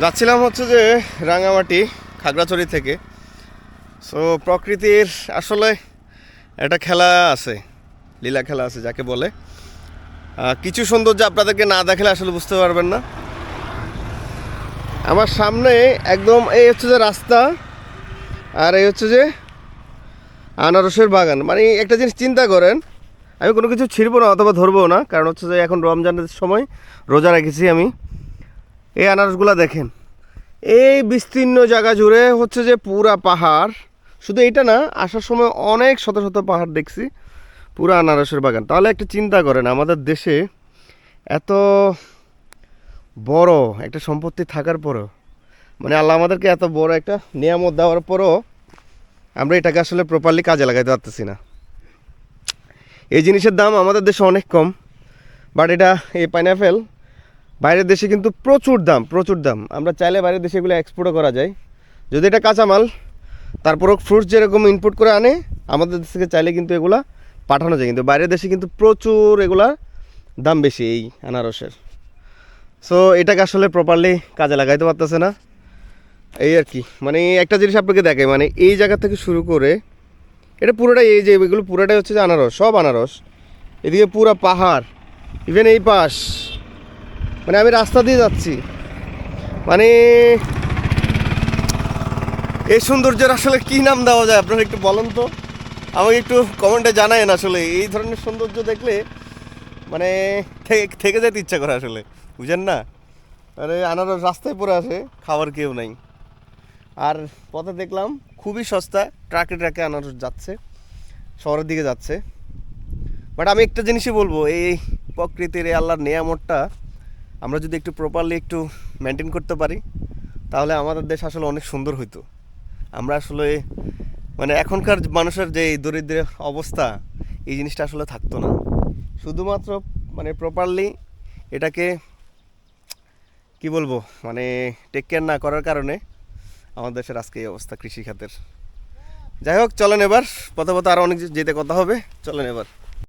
যাচ্ছিলাম হচ্ছে যে রাঙামাটি খাগড়াছড়ি থেকে। সো প্রকৃতির আসলে একটা খেলা আছে, লীলা খেলা আছে যাকে বলে। কিছু সৌন্দর্য আপনাদেরকে না দেখলে আসলে বুঝতে পারবেন না। আমার সামনে একদম এই হচ্ছে যে রাস্তা, আর এই হচ্ছে যে আনারসের বাগান। মানে একটা জিনিস চিন্তা করেন, আমি কোনো কিছু ছিঁড়বো না অথবা ধরবো না, কারণ হচ্ছে যে এখন রমজানের সময়, রোজা রেখেছি আমি। এই আনারসগুলো দেখেন, এই বিস্তীর্ণ জায়গা জুড়ে হচ্ছে যে পুরা পাহাড়। শুধু এটা না, আসার সময় অনেক শত শত পাহাড় দেখছি, পুরা আনারসের বাগান। তাহলে একটা চিন্তা করেন, আমাদের দেশে এত বড় একটা সম্পত্তি থাকার পরও, মানে আল্লাহ আমাদেরকে এত বড় একটা নিয়ামত দেওয়ার পরও আমরা এটাকে আসলে প্রপারলি কাজে লাগাইতে পারতেছি না। এই জিনিসের দাম আমাদের দেশে অনেক কম, বাট এটা এই পাইনাপেল বাইরের দেশে কিন্তু প্রচুর দাম, প্রচুর দাম। আমরা চাইলে বাইরের দেশে এগুলো এক্সপোর্টও করা যায়, যদি এটা কাঁচামাল। তারপরও ফ্রুটস যেরকম ইনপুট করে আনে, আমাদের দেশ থেকে চাইলে কিন্তু এগুলা পাঠানো যায়, কিন্তু বাইরের দেশে কিন্তু প্রচুর এগুলার দাম বেশি এই আনারসের। সো এটাকে আসলে প্রপারলি কাজে লাগাইতে পারতেছে না, এই আর কি। মানে একটা জিনিস আপনাকে দেখাই, মানে এই জায়গা থেকে শুরু করে এটা পুরোটাই, এই যে এগুলো পুরোটাই হচ্ছে যে আনারস, সব আনারস। এদিকে পুরো পাহাড়, ইভেন এই পাশ, মানে আমি রাস্তা দিয়ে যাচ্ছি। মানে এই সৌন্দর্যের আসলে কী নাম দেওয়া যায় আপনারা একটু বলেন তো, আমাকে একটু কমেন্টে জানায়েন। আসলে এই ধরনের সৌন্দর্য দেখলে মানে থেকে যেতে ইচ্ছা করে আসলে, বুঝেন না? আরে আনারস রাস্তায় পড়ে আসে, খাবার কেউ নাই। আর পথে দেখলাম খুবই সস্তা, ট্রাকে ট্রাকে আনারস যাচ্ছে, শহরের দিকে যাচ্ছে। বাট আমি একটা জিনিসই বলবো, এই প্রকৃতির এই আল্লাহর নিয়ামতটা আমরা যদি একটু প্রপারলি একটু মেনটেন করতে পারি, তাহলে আমাদের দেশ আসলে অনেক সুন্দর হইতো। আমরা আসলে মানে এখনকার মানুষের যে এই দরিদ্র অবস্থা, এই জিনিসটা আসলে থাকতো না। শুধুমাত্র মানে প্রপারলি এটাকে কি বলবো, মানে টেক কেয়ার না করার কারণে আমাদের দেশের আজকে এই অবস্থা কৃষি খাতের। যাই হোক, চলেন এবার পথে পথে আরও অনেক যেতে কথা হবে, চলেন এবার।